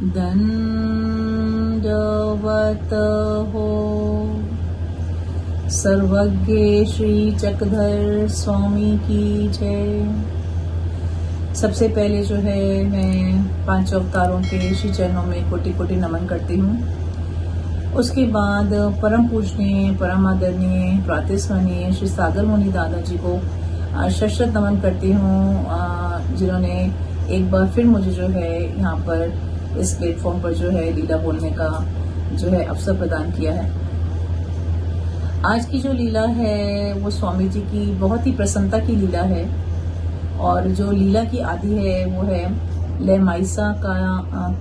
दंडवत हो। सर्वज्ञ श्री चक्रधर स्वामी की जय। सबसे पहले जो है मैं 5 अवतारों के श्री चरणों में कोटि कोटि नमन करती हूँ। उसके बाद परम पूजनीय परम आदरणीय प्रातस्मरणीय श्री सागर मुनि दादा जी को शत नमन करती हूँ, जिन्होंने एक बार फिर मुझे जो है यहाँ पर इस प्लेटफॉर्म पर जो है लीला बोलने का जो है अवसर प्रदान किया है। आज की जो लीला है वो स्वामी जी की बहुत ही प्रसन्नता की लीला है, और जो लीला की आदि है वो है लहमाइसा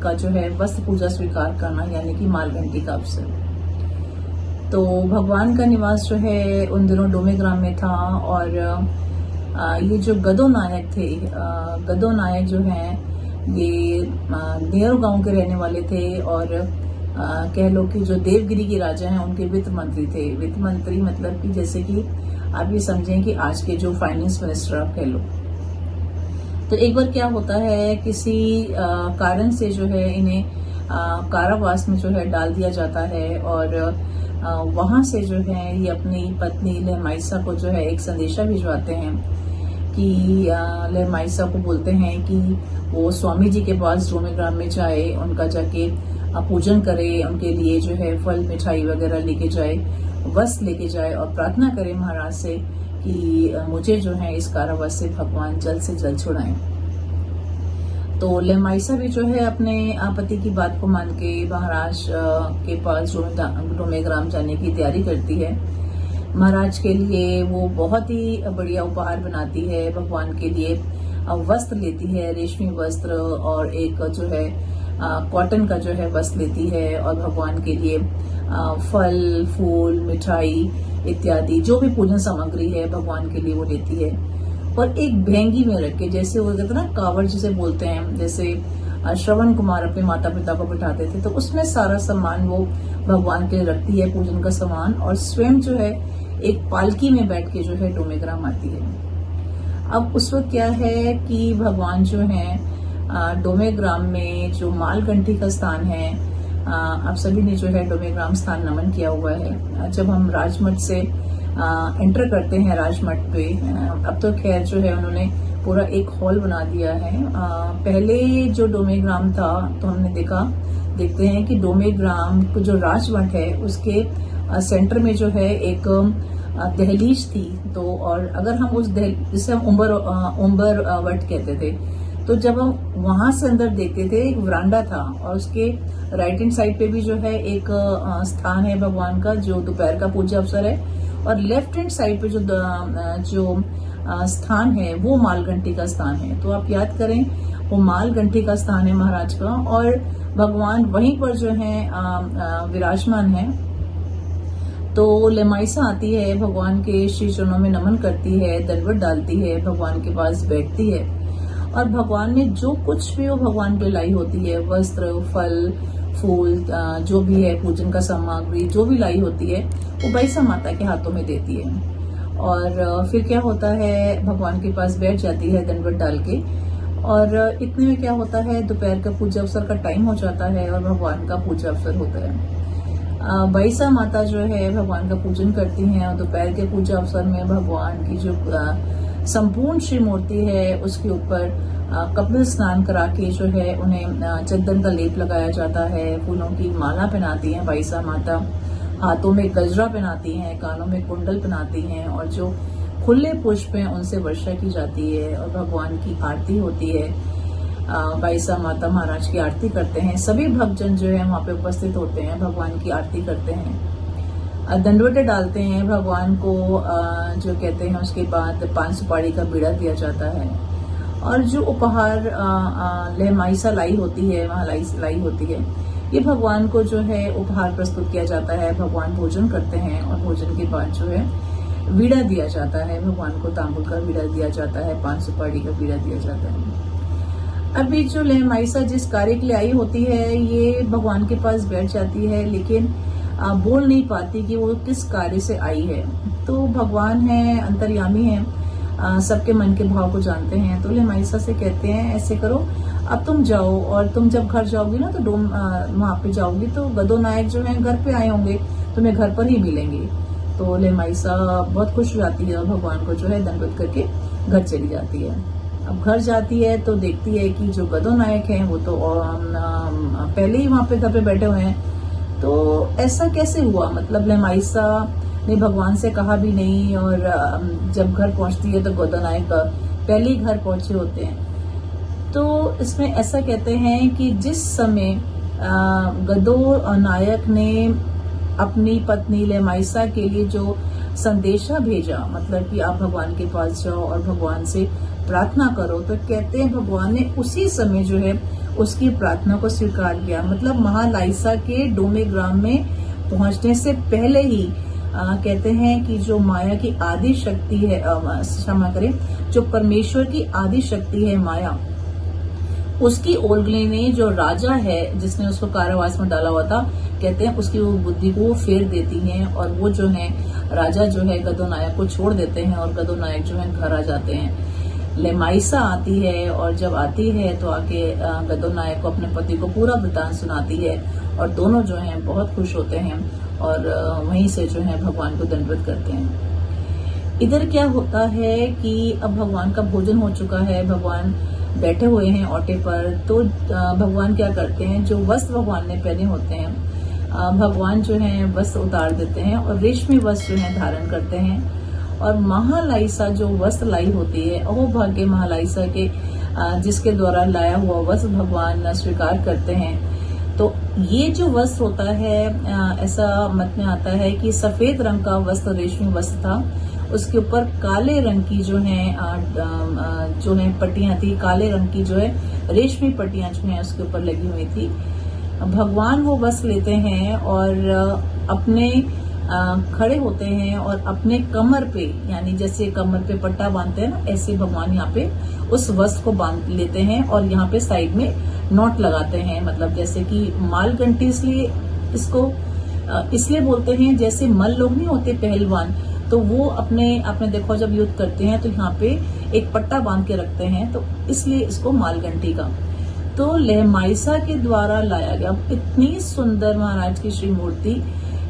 का जो है वस्त्र पूजा स्वीकार करना, यानी कि मालघंटी का अवसर। तो भगवान का निवास जो है उन दिनों डोमेग्राम में था, और ये जो गदो नायक थे, गदो नायक जो हैं ये नेहरू गांव के रहने वाले थे, और कह लो कि जो देवगिरी के राजा हैं उनके वित्त मंत्री थे। वित्त मंत्री मतलब कि जैसे कि आप ये समझें कि आज के जो फाइनेंस मिनिस्टर आप कह लो। तो एक बार क्या होता है, किसी कारण से जो है इन्हें कारावास में जो है डाल दिया जाता है, और वहां से जो है ये अपनी पत्नी लहमाइसा को जो है एक संदेशा भिजवाते हैं कि लहमाइसा को बोलते हैं कि वो स्वामी जी के पास डोमेग्राम में जाए, उनका जाके पूजन करे, उनके लिए जो है फल मिठाई वगैरह लेके जाए, वस्त्र लेके जाए, और प्रार्थना करे महाराज से कि मुझे जो है इस कारावास से भगवान जल्द से जल्द छुड़ाएं। तो लहमाइसा भी जो है अपने पति की बात को मान के महाराज के पास डोमेग्राम जाने की तैयारी करती है। महाराज के लिए वो बहुत ही बढ़िया उपहार बनाती है, भगवान के लिए वस्त्र लेती है, रेशमी वस्त्र, और एक जो है कॉटन का जो है वस्त्र लेती है, और भगवान के लिए फल फूल मिठाई इत्यादि जो भी पूजन सामग्री है भगवान के लिए वो लेती है। और एक भेंगी में रख के, जैसे वो कहते हैं ना कावड़ जिसे बोलते हैं, जैसे श्रवण कुमार अपने माता पिता को बिठाते थे, तो उसमें सारा सामान वो भगवान के लिए रखती है, पूजन का सामान, और स्वयं जो है एक पालकी में बैठ के जो है डोमेग्राम आती है। अब उस वक्त क्या है कि भगवान जो है डोमेग्राम में जो मालघंटी का स्थान है, आप सभी ने जो है डोमेग्राम स्थान नमन किया हुआ है। जब हम राजमठ से एंटर करते हैं राजमठ पे, अब तो खैर जो है उन्होंने पूरा एक हॉल बना दिया है। पहले जो डोमेग्राम था तो हमने देखते हैं कि डोमेग्राम जो राजमठ है उसके सेंटर में जो है एक दहलीज थी। तो और अगर हम उस जिसे हम उम्बर वट कहते थे, तो जब हम वहां से अंदर देखते थे एक वरांडा था, और उसके राइट हैंड साइड पे भी जो है एक स्थान है भगवान का जो दोपहर का पूजा अवसर है, और लेफ्ट हैंड साइड पे जो स्थान है वो मालघंटी का स्थान है। तो आप याद करें वो मालघंटी का स्थान है महाराज का, और भगवान वहीं पर जो है विराजमान है। तो लहमाइसा आती है, भगवान के श्री चरणों में नमन करती है, दंडवत डालती है, भगवान के पास बैठती है, और भगवान ने जो कुछ भी वो भगवान को लाई होती है, वस्त्र फल फूल जो भी है पूजन का सामग्री जो भी लाई होती है, वो बैसा माता के हाथों में देती है। और फिर क्या होता है, भगवान के पास बैठ जाती है दंडवत डाल के, और इतने में क्या होता है, दोपहर का पूजा अवसर का टाइम हो जाता है और भगवान का पूजा अवसर होता है। बैसा माता जो है भगवान का पूजन करती हैं, और दोपहर के पूजा अवसर में भगवान की जो संपूर्ण श्री मूर्ति है उसके ऊपर कपिल स्नान करा के जो है उन्हें चंदन का लेप लगाया जाता है, फूलों की माला पहनाती हैं बैसा माता, हाथों में गजरा पहनाती हैं, कानों में कुंडल पहनाती हैं, और जो खुले पुष्प हैं उनसे वर्षा की जाती है, और भगवान की आरती होती है। बैसा माता महाराज की आरती करते हैं, सभी भक्तजन जो है वहाँ पे उपस्थित होते हैं, भगवान की आरती करते हैं, दंडवतें डालते हैं भगवान को, जो कहते हैं। उसके बाद 5 सुपारी का बीड़ा दिया जाता है, और जो उपहार लहमाइसा लाई होती है, वहाँ लाई होती है, ये भगवान को जो है उपहार प्रस्तुत किया जाता है। भगवान भोजन करते हैं, और भोजन के बाद जो है बीड़ा दिया जाता है, भगवान को तांबुल का बीड़ा दिया जाता है, 5 सुपारी का बीड़ा दिया जाता है। अभी जो लहमाइसा जिस कार्य के लिए आई होती है, ये भगवान के पास बैठ जाती है, लेकिन बोल नहीं पाती कि वो किस कार्य से आई है। तो भगवान है, अंतर्यामी है, सबके मन के भाव को जानते हैं। तो लहमाइसा से कहते हैं ऐसे करो, अब तुम जाओ, और तुम जब घर जाओगी ना तो डोम वहां पे जाओगी तो गदो नायक जो है घर पे आए होंगे, तुम्हें घर पर ही मिलेंगे। तो लेमाइसा बहुत खुश हो जाती है और भगवान को जो है दंडवत करके घर चली जाती है। अब घर जाती है तो देखती है कि जो गदो नायक हैं वो तो पहले ही वहां पे घर पे बैठे हुए हैं। तो ऐसा कैसे हुआ, मतलब लेमाइसा ने भगवान से कहा भी नहीं, और जब घर पहुंचती है तो गदो नायक पहले ही घर पहुंचे होते हैं। तो इसमें ऐसा कहते हैं कि जिस समय गदो नायक ने अपनी पत्नी लेमाइसा के लिए जो संदेशा भेजा, मतलब कि आप भगवान के पास जाओ और भगवान से प्रार्थना करो, तो कहते हैं भगवान ने उसी समय जो है उसकी प्रार्थना को स्वीकार किया। मतलब महालाइसा के डोमे ग्राम में पहुंचने से पहले ही कहते हैं कि जो माया की आदि शक्ति है, क्षमा करें, जो परमेश्वर की आदि शक्ति है माया, उसकी ओल्गले ने जो राजा है जिसने उसको कारावास में डाला हुआ था, कहते हैं उसकी वो बुद्धि को फेर देती हैं, और वो जो है राजा जो है गदो नायक को छोड़ देते हैं और गदो नायक जो है घर आ जाते हैं। लेमाइसा आती है, और जब आती है तो आके गदो नायक को अपने पति को पूरा वृतांत सुनाती है, और दोनों जो हैं बहुत खुश होते हैं और वहीं से जो है भगवान को दंडवत करते हैं। इधर क्या होता है कि अब भगवान का भोजन हो चुका है, भगवान बैठे हुए हैं ओटे पर। तो भगवान क्या करते हैं, जो वस्त्र भगवान ने पहने होते हैं, भगवान जो है वस्त्र उतार देते हैं और रेशमी वस्त्र जो है धारण करते हैं। और महालाइसा जो वस्त्र लाई होती है, अहोभाग्य महालाइसा के जिसके द्वारा लाया हुआ वस्त्र भगवान स्वीकार करते हैं। तो ये जो वस्त्र होता है, ऐसा मत में आता है कि सफेद रंग का वस्त्र रेशमी वस्त्र था, उसके ऊपर काले रंग की जो है पट्टियां थी, काले रंग की जो है रेशमी पट्टियां जो है उसके ऊपर लगी हुई थी। भगवान वो वस्त्र लेते हैं और अपने खड़े होते हैं और अपने कमर पे, यानी जैसे कमर पे पट्टा बांधते हैं ना, ऐसे भगवान यहाँ पे उस वस्त्र को बांध लेते हैं और यहाँ पे साइड में नॉट लगाते हैं। मतलब जैसे कि माल घंटी, इसलिए इसको इसलिए बोलते हैं, जैसे मल लोग नहीं होते पहलवान, तो वो आपने देखो जब युद्ध करते हैं तो यहाँ पे एक पट्टा बांध के रखते हैं, तो इसलिए इसको माल घंटी का। तो लेमाइसा के द्वारा लाया गया इतनी सुंदर महाराज की श्री मूर्ति,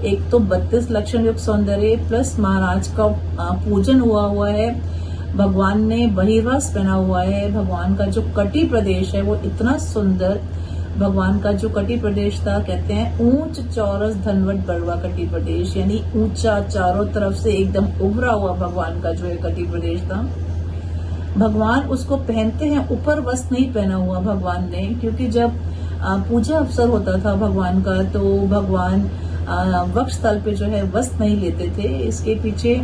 एक तो 32 लक्षण युक्त सौंदर्य प्लस महाराज का पूजन हुआ है, भगवान ने बहिर्वास पहना हुआ है, भगवान का जो कटी प्रदेश है वो इतना सुंदर, भगवान का जो कटी प्रदेश था, कहते हैं ऊंच चौरस धनवट बड़वा कटी प्रदेश, यानी ऊंचा चारों तरफ से एकदम उभरा हुआ भगवान का जो है कटी प्रदेश था। भगवान उसको पहनते हैं, ऊपर वस्त्र नहीं पहना हुआ भगवान ने, क्योंकि जब पूजा अवसर होता था भगवान का तो भगवान वक्ष स्थल पे जो है वस्त्र नहीं लेते थे। इसके पीछे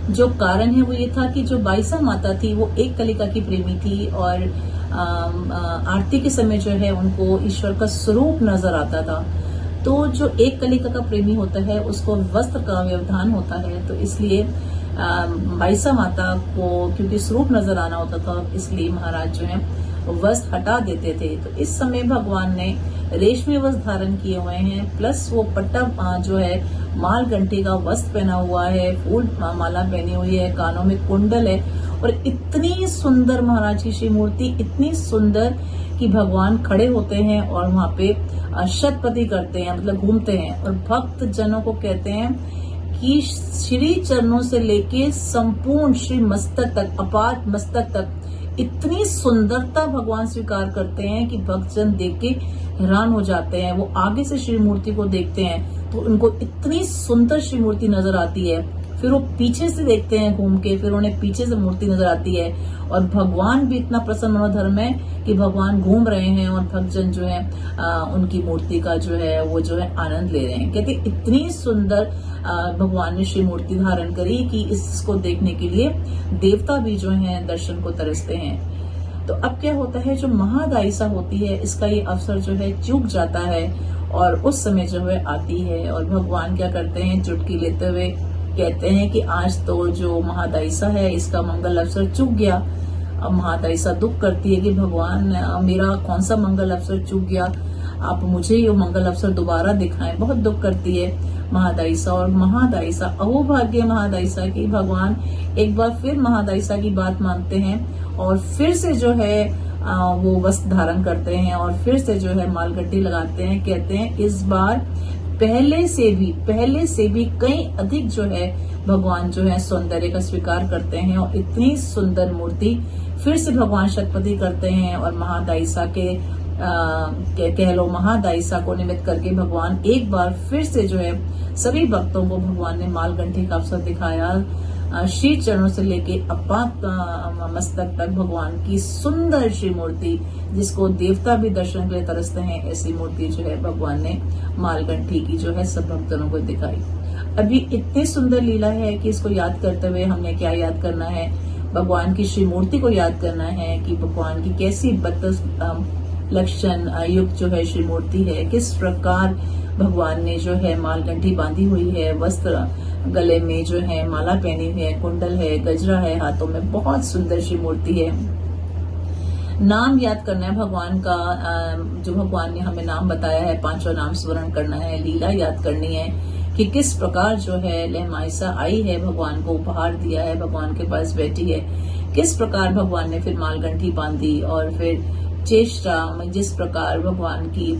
जो कारण है वो ये था कि जो बाईसा माता थी वो एक कलिका की प्रेमी थी, और आरती के समय जो है उनको ईश्वर का स्वरूप नजर आता था। तो जो एक कलिका का प्रेमी होता है उसको वस्त्र का व्यवधान होता है, तो इसलिए बाईसा माता को क्योंकि स्वरूप नजर आना होता था, इसलिए महाराज जो है वस्त्र हटा देते थे। तो इस समय भगवान ने रेशमी वस्त्र धारण किए हुए हैं, प्लस वो पट्टा जो है माल घंटी का वस्त्र पहना हुआ है, फूल माला पहनी हुई है, कानों में कुंडल है, और इतनी सुंदर महाराज की श्री मूर्ति, इतनी सुंदर कि भगवान खड़े होते हैं और वहां पे शतपति करते हैं, मतलब घूमते हैं, और भक्त जनों को कहते हैं कि श्री चरणों से लेके संपूर्ण श्री मस्तक तक, अपाद मस्तक तक इतनी सुंदरता भगवान स्वीकार करते हैं कि भक्तजन देख के हैरान हो जाते हैं। वो आगे से श्री मूर्ति को देखते हैं तो उनको इतनी सुंदर श्री मूर्ति नजर आती है, फिर वो पीछे से देखते हैं घूम के, फिर उन्हें पीछे से मूर्ति नजर आती है, और भगवान भी इतना प्रसन्न मनोधर्म है कि भगवान घूम रहे हैं और भक्तजन जो है उनकी मूर्ति का जो है वो जो है आनंद ले रहे हैं। कहते इतनी सुंदर भगवान ने श्री मूर्ति धारण करी कि इसको देखने के लिए देवता भी जो है दर्शन को तरसते हैं। तो अब क्या होता है, जो महादायिसा होती है इसका ये अवसर जो है चूक जाता है, और उस समय जो है आती है, और भगवान क्या करते हैं, चुटकी लेते हुए कहते हैं कि आज तो जो महादायिसा है इसका मंगल अवसर चूक गया। अब महादायिसा दुख करती है कि भगवान मेरा कौन सा मंगल अवसर चूक गया, आप मुझे ये मंगल अवसर दोबारा दिखाएं। बहुत दुख करती है महादायिसा, और महादायिसा अहोभाग्य महादायिसा की भगवान एक बार फिर महादायिसा की बात मानते हैं और फिर से जो है वो वस्त्र धारण करते हैं और फिर से जो है मालगट्टी लगाते हैं। कहते हैं इस बार पहले से भी कई अधिक जो है भगवान जो है सौंदर्य का स्वीकार करते हैं और इतनी सुंदर मूर्ति फिर से भगवान शतपति करते हैं। और महादायिसा कह लो महादायिसा को निमित्त करके भगवान एक बार फिर से जो है सभी भक्तों को भगवान ने मालगंठी का अवसर दिखाया। श्री चरणों से लेके अपात मस्तक तक भगवान की सुंदर श्री मूर्ति, जिसको देवता भी दर्शन के लिए तरसते हैं, ऐसी मूर्ति जो है भगवान ने मालगंठी की जो है सब भक्तों को दिखाई। अभी इतनी सुंदर लीला है कि इसको याद करते हुए हमने क्या याद करना है, भगवान की श्री मूर्ति को याद करना है कि भगवान की कैसी 32 लक्षण युक्त जो है श्री मूर्ति है, किस प्रकार भगवान ने जो है मालगंठी बांधी हुई है, वस्त्र गले में जो है माला पहनी हुई है, कुंडल है, गजरा है हाथों में, बहुत सुंदर श्री मूर्ति है। नाम याद करना है भगवान का, जो भगवान ने हमें नाम बताया है, 5 नाम स्मरण करना है। लीला याद करनी है कि किस प्रकार जो है लहमाइसा आई है, भगवान को उपहार दिया है, भगवान के पास बैठी है, किस प्रकार भगवान ने फिर मालगंठी बांधी और फिर चेष्टा में जिस प्रकार भगवान की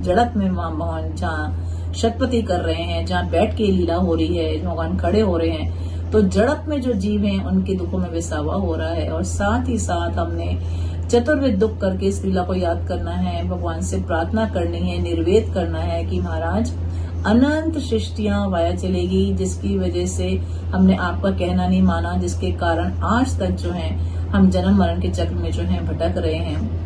जड़त में मोहन जहाँ शतपति कर रहे हैं, जहाँ बैठ के लीला हो रही है, भगवान खड़े हो रहे हैं, तो जड़त में जो जीव हैं उनके दुखों में विसावा हो रहा है। और साथ ही साथ हमने चतुर्विध दुख करके इस लीला को याद करना है, भगवान से प्रार्थना करनी है, निर्वेद करना है कि महाराज अनंत सृष्टियां वाया चलेगी, जिसकी वजह से हमने आपका कहना नहीं माना, जिसके कारण आज तक जो है हम जन्म मरण के चक्र में जो है भटक रहे हैं।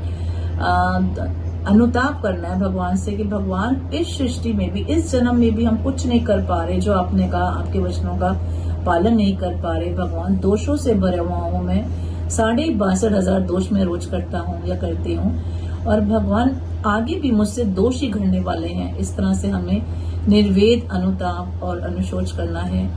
अनुताप करना है भगवान से कि भगवान इस सृष्टि में भी, इस जन्म में भी हम कुछ नहीं कर पा रहे, जो आपने कहा आपके वचनों का पालन नहीं कर पा रहे। भगवान दोषों से भरा हुआ हूं मैं, 62,500 दोष में रोज करता हूँ या करती हूँ, और भगवान आगे भी मुझसे दोष ही घड़ने वाले हैं। इस तरह से हमें निर्वेद, अनुताप और अनुशोच करना है।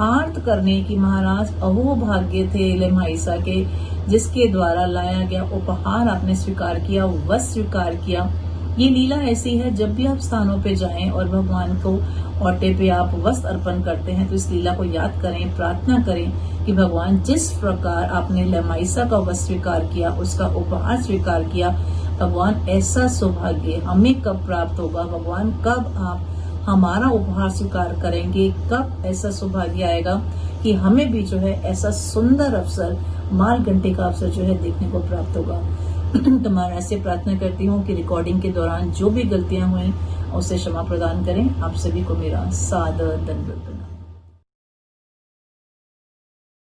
आर्त करने की महाराज अहो भाग्य थे लहमाइसा के, जिसके द्वारा लाया गया उपहार आपने स्वीकार किया, वस्त्र स्वीकार किया। ये लीला ऐसी है, जब भी आप स्थानों पे जाएं और भगवान को औटे पे आप वस्त्र अर्पण करते हैं तो इस लीला को याद करें, प्रार्थना करें कि भगवान जिस प्रकार आपने लहमाइसा का वस्त्र स्वीकार किया, उसका उपहार स्वीकार किया, भगवान ऐसा सौभाग्य हमें कब प्राप्त होगा, भगवान कब आप हमारा उपहार स्वीकार करेंगे, कब ऐसा सौभाग्य आएगा कि हमें भी जो है ऐसा सुंदर अवसर, मालगंठी का अवसर जो है देखने को प्राप्त होगा। तो महाराज से प्रार्थना करती हूँ कि रिकॉर्डिंग के दौरान जो भी गलतियां हुई उसे क्षमा प्रदान करें। आप सभी को मेरा सादर दंडवत।